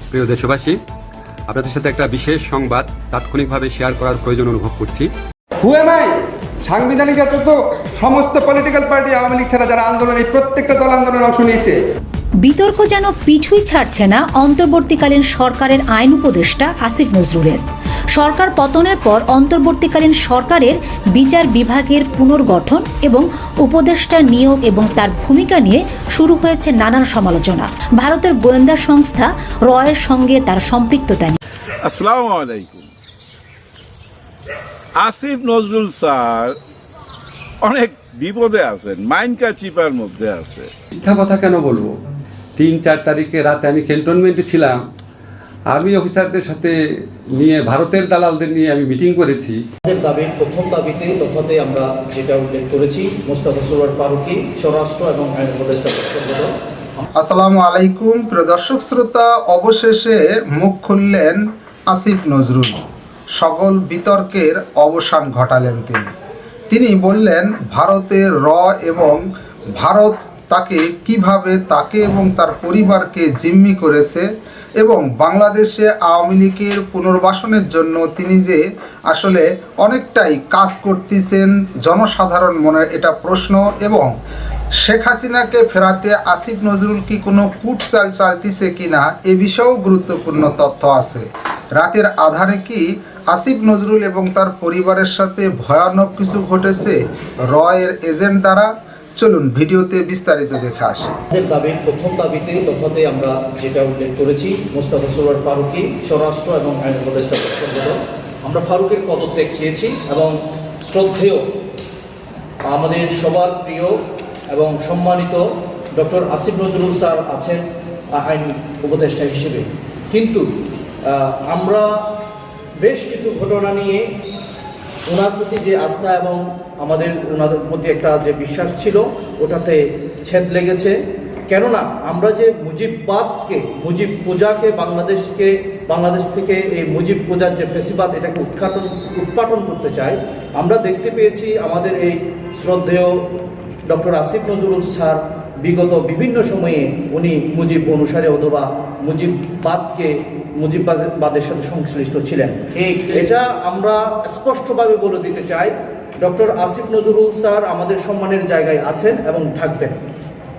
প্রিয় দেশবাসী, আপনাদের সাথে একটা বিশেষ সংবাদ তাৎক্ষণিকভাবে শেয়ার করার প্রয়োজন অনুভব করছি। সাংবিধানিক তো সমস্ত পলিটিক্যাল পার্টি আওয়ামী লীগ ছাড়া যারা আন্দোলনে প্রত্যেকটা দল আন্দোলনে অংশ নিয়েছে। বিতর্ক যেন পিছুই ছাড়ছে না অন্তর্বর্তীকালীন সরকারের আইন উপদেষ্টা আসিফ নজরুলের। সরকার পতনের পর অন্তর্বর্তীকালীন সরকারের বিচার বিভাগের পুনর্গঠন এবং উপদেষ্টা নিয়োগ এবং তার ভূমিকা নিয়ে শুরু হয়েছে নানান সমালোচনা। ভারতের গোয়েন্দা সংস্থা রয়ের সঙ্গে তার সম্পৃক্ততা নিয়ে। আসসালামু আলাইকুম। আসিফ নজরুল স্যার অনেক বিপদে আছেন, মাইনকা চিপার মধ্যে আছে। মিথ্যা কথা কেন বলবো? 3-4 তারিখে রাতে আমি ক্যান্টনমেন্টে ছিলাম। আর্মি অফিসারদের সাথে নিয়ে ভারতের দালালদের নিয়ে আমি মিটিং করেছি। আমাদের দাবির প্রথম দাবিতে দফাতে আমরা যেটা উল্লেখ করেছি, মোস্তফা সরোয়ার ফারুকী স্বরাষ্ট্র এবং আইন উপদেষ্টা পরিষদ। আসসালামু আলাইকুম প্রিয় দর্শক শ্রোতা, অবশেষে মুখ খুললেন আসিফ নজরুল। সকল বিতর্কের অবসান ঘটালেন তিনি বললেন ভারতের এবং ভারত তাকে কিভাবে তাকে এবং তার পরিবারকে জিম্মি করেছে এবং বাংলাদেশে আওয়ামী লীগের পুনর্বাসনের জন্য তিনি যে আসলে অনেকটাই কাজ করতেছেন জনসাধারণ মনে এটা প্রশ্ন। এবং শেখ হাসিনাকে ফেরাতে আসিফ নজরুল কি কোনো কূটচাল চালতিছে কিনা এ বিষয়েও গুরুত্বপূর্ণ তথ্য আছে। রাতের আধারে কি আসিফ নজরুল এবং তার পরিবারের সাথে ভয়ানক কিছু ঘটেছে রয়ের এজেন্ট দ্বারা? চলুন ভিডিওতে বিস্তারিত দেখে আসি। আমাদের দাবির প্রথম দাবিতে দফাতে আমরা যেটা উল্লেখ করেছি, মোস্তফা সরোয়ার ফারুকী স্বরাষ্ট্র এবং আইন উপদেষ্টা পরিষদ। আমরা ফারুকের পদত্যাগ চেয়েছি এবং শ্রদ্ধেয় আমাদের সবার প্রিয় এবং সম্মানিত ডক্টর আসিফ নজরুল স্যার আছেন আইন উপদেষ্টা হিসেবে। কিন্তু আমরা বেশ কিছু ঘটনা নিয়ে ওনার প্রতি যে আস্থা এবং আমাদের ওনাদের প্রতি একটা যে বিশ্বাস ছিল ওটাতে ছেদ লেগেছে। কেননা আমরা যে মুজিব পূজাকে বাংলাদেশ থেকে এই মুজিব পূজার যে ফেসিবাদ এটাকে উৎপাটন করতে চাই। আমরা দেখতে পেয়েছি আমাদের এই শ্রদ্ধেয় ডক্টর আসিফ নজরুল স্যার বিগত বিভিন্ন সময়ে উনি মুজিব অনুসারে অথবা মুজিববাদের সাথে সংশ্লিষ্ট ছিলেন। এটা আমরা স্পষ্টভাবে বলে দিতে চাই, ডক্টর আসিফ নজরুল স্যার আমাদের সম্মানের জায়গায় আছেন এবং থাকবেন।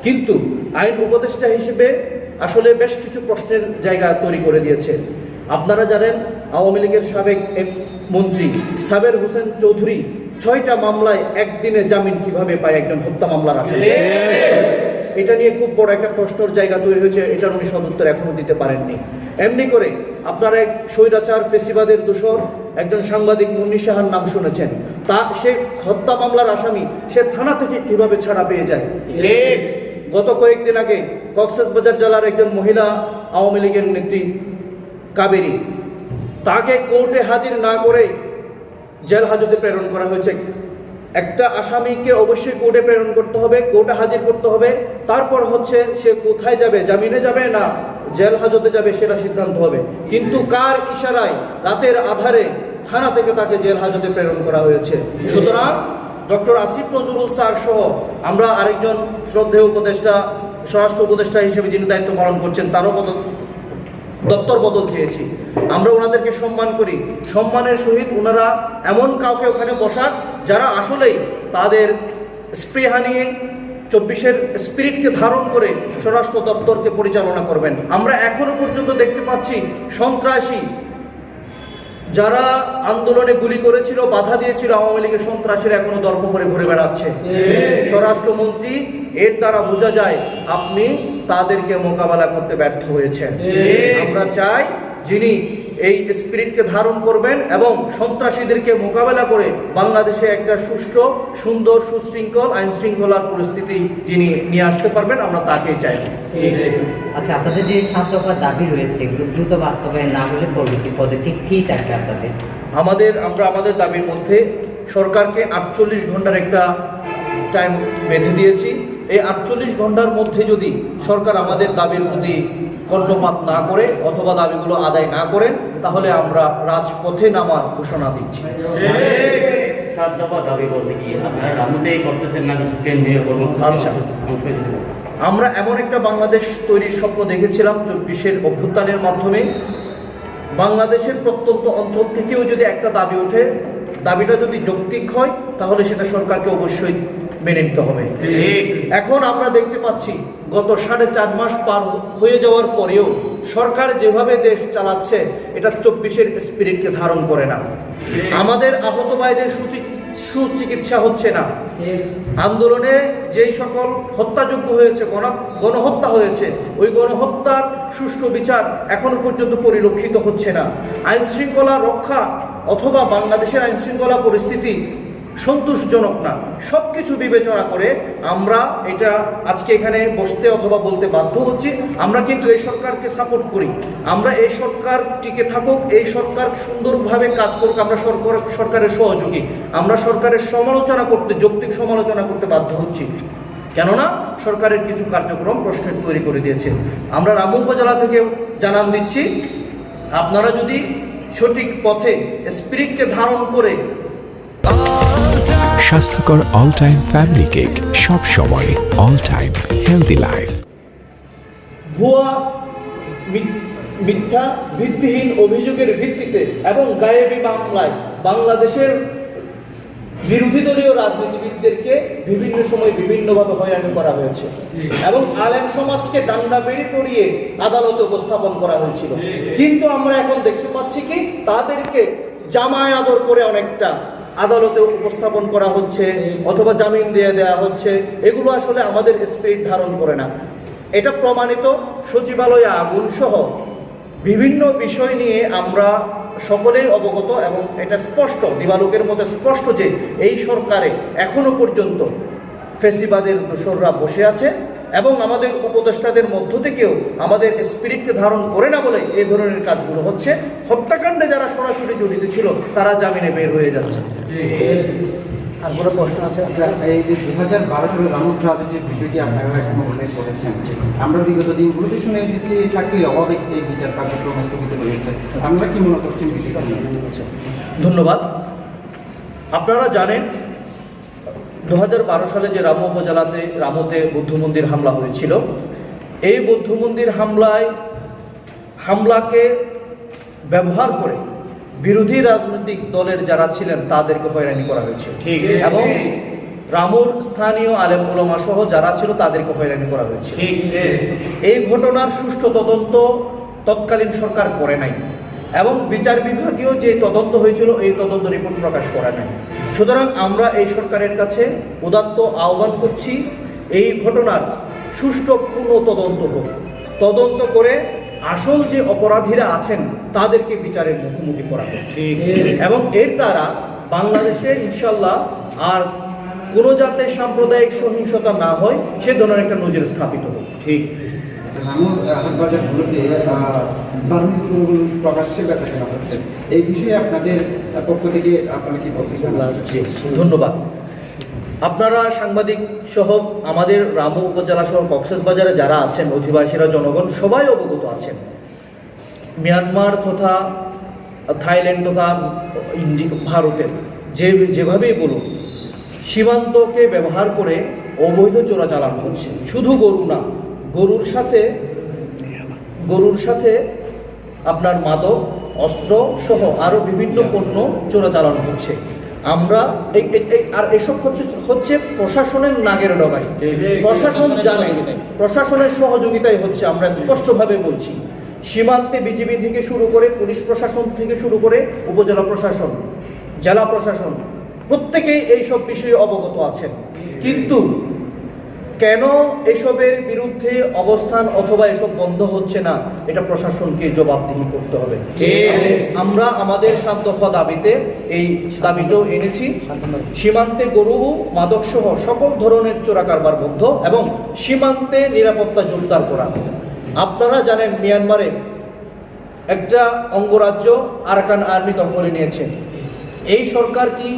কিন্তু আইন উপদেষ্টা হিসেবে আসলে বেশ কিছু প্রশ্নের জায়গা তৈরি করে দিয়েছে। আপনারা জানেন আওয়ামী লীগের সাবেক মন্ত্রী সাবের হোসেন চৌধুরী 6টা মামলায় একদিনে জামিন কিভাবে পায় একজন হত্যা মামলার আসামি? এটা নিয়ে খুব বড় একটা প্রশ্নের জায়গা তৈরি হয়েছে। এটার উনি সদুত্তর এখনো দিতে পারেননি। এমনি করে আপনারা এক স্বৈরাচার ফেসিবাদের দোষর একজন সাংবাদিক মুন্নি সাহার নাম শুনেছেন। সে হত্যা মামলার আসামি, সে থানা থেকে কিভাবে ছাড়া পেয়ে যায়? গত কয়েকদিন আগে কক্সবাজার জেলার একজন মহিলা আওয়ামী লীগের নেত্রী কাবেরী, তাকে কোর্টে হাজির না করে জেল হাজতে প্রেরণ করা হয়েছে। একটা আসামিকে অবশ্যই কোর্টে প্রেরণ করতে হবে, কোর্টে হাজির করতে হবে, তারপর হচ্ছে সে কোথায় যাবে, জামিনে যাবে না জেল হাজতে যাবে সেটা সিদ্ধান্ত হবে। কিন্তু কার ইশারায় রাতের আধারে থানা থেকে তাকে জেল হাজতে প্রেরণ করা হয়েছে? সুতরাং ডক্টর আসিফ নজরুল স্যার সহ আমরা আরেকজন শ্রদ্ধেয় উপদেষ্টা স্বরাষ্ট্র উপদেষ্টা হিসেবে যিনি দায়িত্ব পালন করছেন তারও দপ্তর বদল চেয়েছি। আমরা ওনাদেরকে সম্মান করি, সম্মানের সহিত ওনারা এমন কাউকে ওখানে বসাক যারা আসলেই তাদের স্পৃহা নিয়ে 24-এর স্পিরিটকে ধারণ করে স্বরাষ্ট্র দপ্তরকে পরিচালনা করবেন। আমরা এখনো পর্যন্ত দেখতে পাচ্ছি সন্ত্রাসী যারা আন্দোলনে গুলি করেছিল, বাধা দিয়েছিল আওয়ামী লীগের সন্ত্রাসীরা এখনো দর্প করে ঘুরে বেড়াচ্ছে। স্বরাষ্ট্রমন্ত্রী, এর দ্বারা বোঝা যায় আপনি তাদেরকে মোকাবেলা করতে ব্যর্থ হয়েছেন। আমরা চাই যিনি এই স্পিরিটকে ধারণ করবেন এবং সন্ত্রাসীদেরকে মোকাবেলা করে বাংলাদেশে একটা সুষ্ঠু, সুন্দর, সুশৃঙ্খল আইন শৃঙ্খলার পরিস্থিতি যিনি নিয়ে আসতে পারবেন, আমরা তাকেই চাই। আচ্ছা, আপনাদের যে 7 দফা দাবি রয়েছে এগুলো দ্রুত বাস্তবায়ন না হলে পরবর্তী পদক্ষেপ কী থাকবে আপনাদের? আমরা আমাদের দাবির মধ্যে সরকারকে 48 ঘন্টার একটা টাইম বেঁধে দিয়েছি। এই 48 ঘন্টার মধ্যে যদি সরকার আমাদের দাবির প্রতি কর্ণপাত না করে অথবা দাবিগুলো আদায় না করেন তাহলে আমরা রাজপথে নামার ঘোষণা দিচ্ছি। 7 দফা দাবি বলতে কি আপনারা রামুতেই করতেছেন না কেন্দ্রীয় কর্মসূচি? আচ্ছা, আমরা এমন একটা বাংলাদেশ তৈরির স্বপ্ন দেখেছিলাম 24-এর অভ্যুত্থানের মাধ্যমে। বাংলাদেশের প্রত্যন্ত অঞ্চল থেকেও যদি একটা দাবি ওঠে, দাবিটা যদি যৌক্তিক হয়, তাহলে সেটা সরকারকে অবশ্যই মেনে নিতে হবে। এখন আমরা দেখতে পাচ্ছি গত 4.5 মাস পার হয়ে যাওয়ার পরেও সরকার যেভাবে দেশ চালাচ্ছে, এটা 24-এর স্পিরিটকে ধারণ করে না। আমাদের আহত ভাইদের সুচিকিৎসা হচ্ছে না। আন্দোলনে যেই সকল হত্যাযোগ্য হয়েছে, গণহত্যা হয়েছে, ওই গণহত্যার সুষ্ঠু বিচার এখনো পর্যন্ত পরিলক্ষিত হচ্ছে না। আইন শৃঙ্খলা রক্ষা অথবা বাংলাদেশের আইন শৃঙ্খলা পরিস্থিতি সন্তোষজনক না। সব কিছু বিবেচনা করে আমরা এটা আজকে এখানে বসতে অথবা বলতে বাধ্য হচ্ছি। আমরা কিন্তু এই সরকারকে সাপোর্ট করি, আমরা এই সরকার টিকে থাকুক, এই সরকার সুন্দরভাবে কাজ করুক, আমরা সরকারের সহযোগী। আমরা সরকারের সমালোচনা করতে, যৌক্তিক সমালোচনা করতে বাধ্য হচ্ছি, কেননা সরকারের কিছু কার্যক্রম প্রশ্ন তৈরি করে দিয়েছে। আমরা রামু উপজেলা থেকে জানান দিচ্ছি, আপনারা যদি সঠিক পথে স্পিরিটকে ধারণ করে স্বাস্থ্যকর অল টাইম ফ্যামিলি কেক, সব সময় অল টাইম হেলদি লাইফ। ভুয়া মিথ্যা ভিত্তিহীন অভিযোগের ভিত্তিতে এবং গায়েবী মামলায় বাংলাদেশের বিরোধী দলীয় রাজনীতিবিদদেরকে বিভিন্ন সময় বিভিন্নভাবে হয়রানি করা হয়েছে এবং আলেম সমাজকে ডান্ডা বেড়ি পড়িয়ে আদালতে উপস্থাপন করা হয়েছিল। কিন্তু আমরা এখন দেখতে পাচ্ছি কি, তাদেরকে জামায় আদর করে অনেকটা আদালতে উপস্থাপন করা হচ্ছে অথবা জামিন দিয়ে দেওয়া হচ্ছে। এগুলো আসলে আমাদের স্পিরিট ধারণ করে না। এটা প্রমাণিত, সচিবালয়ে আগুন সহ বিভিন্ন বিষয় নিয়ে আমরা সকলেই অবগত এবং এটা স্পষ্ট, দিবালোকের মতো স্পষ্ট যে এই সরকারে এখনো পর্যন্ত ফেসিবাদের দোসররা বসে আছে এবং আমাদের উপদেষ্টাদের মধ্য থেকেও আমাদের স্পিরিটকে ধারণ করে না বলে এই ধরনের কাজগুলো হচ্ছে। হত্যাকাণ্ডে যারা সরাসরি জড়িত ছিল তারা জামিনে বের হয়ে যাচ্ছে। আর বড় প্রশ্ন আছে, এই যে 2012 সালে রামু ট্রাজেডির বিষয়টি আপনারা এখন উল্লেখ করেছেন, আমরা বিগত দিনগুলোতে শুনে এসেছি সাক্ষীর অভাবে এই বিচার কার্যক্রম স্থগিত হয়েছে। আপনারা কি মনে করছেন বিষয়টা? ধন্যবাদ। আপনারা জানেন 2012 সালে যে রামু উপজেলাতে রামুতে বৌদ্ধ মন্দির হামলা হয়েছিল, এই বৌদ্ধ মন্দির হামলাকে ব্যবহার করে বিরোধী রাজনৈতিক দলের যারা ছিলেন তাদেরকে হয়রানি করা হয়েছিল এবং রামুর স্থানীয় আলেম ওলামা সহ যারা ছিল তাদেরকে হয়রানি করা হয়েছে। এই ঘটনার সুষ্ঠু তদন্ত তৎকালীন সরকার করে নাই এবং বিচার বিভাগীয় যে তদন্ত হয়েছিল এই তদন্ত রিপোর্ট প্রকাশ করা নাই। সুতরাং আমরা এই সরকারের কাছে উদাত্ত আহ্বান করছি, এই ঘটনার সুষ্ঠু পূর্ণ তদন্ত হোক, তদন্ত করে আসল যে অপরাধীরা আছেন তাদেরকে বিচারের মুখোমুখি করা হোক এবং এর দ্বারা বাংলাদেশে ইনশাল্লাহ আর কোনো যাতে সাম্প্রদায়িক সহিংসতা না হয় সে ধরনের একটা নজির স্থাপিত হোক। ঠিক রামুর হাটবাজারগুলোতে প্রকাশ্যে বেচা কেনা হচ্ছে, এই বিষয়ে আপনাদের পক্ষ থেকে আপনারা কি বলছেন? ধন্যবাদ। আপনারা সাংবাদিক সহ আমাদের রামু উপজেলা সহ কক্সবাজারে যারা আছেন, অধিবাসীরা, জনগণ সবাই অবগত আছেন। মিয়ানমার তথা থাইল্যান্ড তথা ভারতের যেভাবেই বলুন, সীমান্তকে ব্যবহার করে অবৈধ চোরাচালান হচ্ছে। শুধু গরু না, গরুর সাথে আপনার মাদক, অস্ত্র সহ আরও বিভিন্ন পণ্য চোরাচালান হচ্ছে। আমরা আর এসব হচ্ছে প্রশাসনের নাগের ডগায়। প্রশাসন জানে, প্রশাসনের সহযোগিতায় হচ্ছে। আমরা স্পষ্টভাবে বলছি, সীমান্তে বিজিবি থেকে শুরু করে, পুলিশ প্রশাসন থেকে শুরু করে উপজেলা প্রশাসন, জেলা প্রশাসন প্রত্যেকেই এইসব বিষয়ে অবগত আছেন। কিন্তু কেন এসবের বিরুদ্ধে অবস্থান অথবা এসব বন্ধ হচ্ছে না, এটা প্রশাসনকে জবাবদিহি করতে হবে। আমরা আমাদের 7 দফা দাবিতে এই দাবিটাও এনেছি। সীমান্তে গরু, মাদক সহ সকল ধরনের চোরা কারবার বন্ধ এবং সীমান্তে নিরাপত্তা জোরদার করা। আপনারা জানেন মিয়ানমারে একটা অঙ্গরাজ্য আরাকান আর্মি দখলে নিয়েছে। এই সরকার কি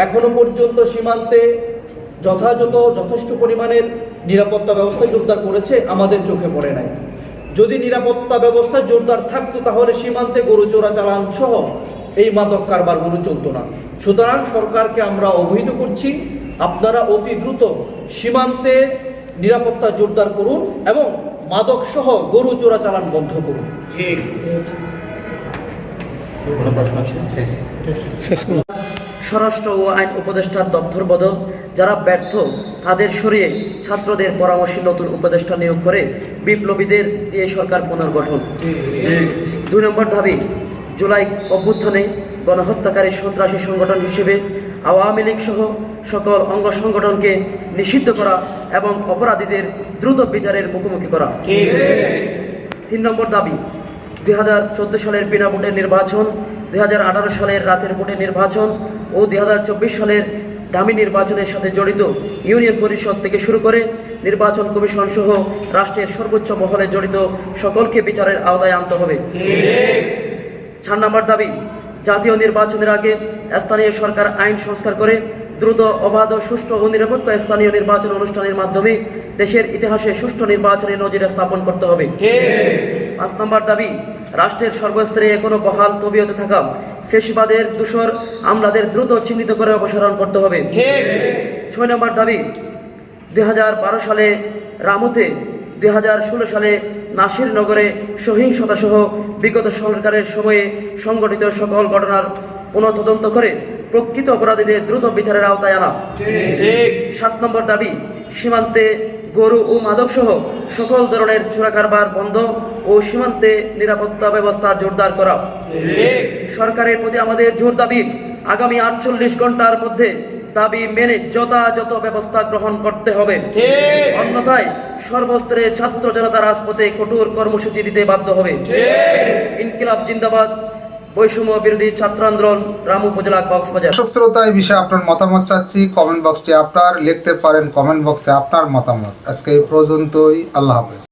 এখনো পর্যন্ত সীমান্তে যথেষ্ট পরিমাণের নিরাপত্তা ব্যবস্থা জোরদার করেছে? আমাদের চোখে পড়ে নাই। যদি নিরাপত্তা ব্যবস্থা জোরদার থাকতো তাহলে সীমান্তে গরু চোরাচালান সহ এই মাদক কারবারগুলো চলতো না। সুতরাং সরকারকে আমরা অবহিত করছি, আপনারা অতি দ্রুত সীমান্তে নিরাপত্তা জোরদার করুন এবং মাদক সহ গরু চোরাচালান বন্ধ করুন। ঠিক। কোনো প্রশ্ন আছে? স্বরাষ্ট্র ও আইন উপদেষ্টার দপ্তর বদল, যারা ব্যর্থ তাদের সরিয়ে ছাত্রদের পরামর্শে নতুন উপদেষ্টা নিয়োগ করে বিপ্লবীদের দিয়ে সরকার পুনর্গঠন। 2 নম্বর দাবি, জুলাই অভ্যুত্থানে গণহত্যাকারী সন্ত্রাসী সংগঠন হিসেবে আওয়ামী লীগ সহ সকল অঙ্গ সংগঠনকে নিষিদ্ধ করা এবং অপরাধীদের দ্রুত বিচারের মুখোমুখি করা। 3 নম্বর দাবি, 2014 সালের বিনা ভোটের নির্বাচন, 2018 সালের রাতের ভোটের নির্বাচন ও 2024 সালের ডামি নির্বাচনের সাথে জড়িত ইউনিয়ন পরিষদ থেকে শুরু করে নির্বাচন কমিশন সহ রাষ্ট্রের সর্বোচ্চ মহলে জড়িত সকলকে বিচারের আওতায় আনতে হবে। 4 নম্বর দাবি, জাতীয় নির্বাচনের আগে স্থানীয় সরকার আইন সংস্কার করে দ্রুত, অবাধ, সুষ্ঠু ও নিরপেক্ষ স্থানীয় নির্বাচন অনুষ্ঠানের মাধ্যমে দেশের ইতিহাসে সুষ্ঠু নির্বাচনের নজির স্থাপন করতে হবে। 5 নম্বর দাবি, রাষ্ট্রের সর্বস্তরে এখনো বহাল তবিয়তে থাকা ফ্যাসিবাদের দূষর আমলাদের দ্রুত চিহ্নিত করে অপসারণ করতে হবে। 6 নম্বর দাবি, 2012 সালে রামুতে, 2016 সালে নাসিরনগরে সহিংসতা সহ বিগত সরকারের সময়ে সংগঠিত সকল ঘটনার পুনঃতদন্ত করে প্রকৃত অপরাধীদের দ্রুত বিচারের আওতায় আনা। 7 নম্বর দাবি, সীমান্তে গরু ও মাদক সহ সকল ধরনের চোরা কারবার বন্ধ ও সীমান্তে নিরাপত্তা ব্যবস্থা জোরদার করা। সরকারের প্রতি আমাদের জোর দাবি, আগামী 48 ঘন্টার মধ্যে দাবি মেনে যথাযথ ব্যবস্থা গ্রহণ করতে হবে, অন্যথায় সর্বস্তরে ছাত্র জনতা রাজপথে কঠোর কর্মসূচি দিতে বাধ্য হবে। ইনকিলাব জিন্দাবাদ, বৈষম্য বিরোধী ছাত্র আন্দোলন, রামু উপজেলা, কক্সবাজার। দর্শক শ্রোতা, এই বিষয়ে আপনার মতামত চাচ্ছি। কমেন্ট বক্সটি আপনার, লিখতে পারেন কমেন্ট বক্সে আপনার মতামত। আজকে এই পর্যন্তই। আল্লাহ হাফেজ।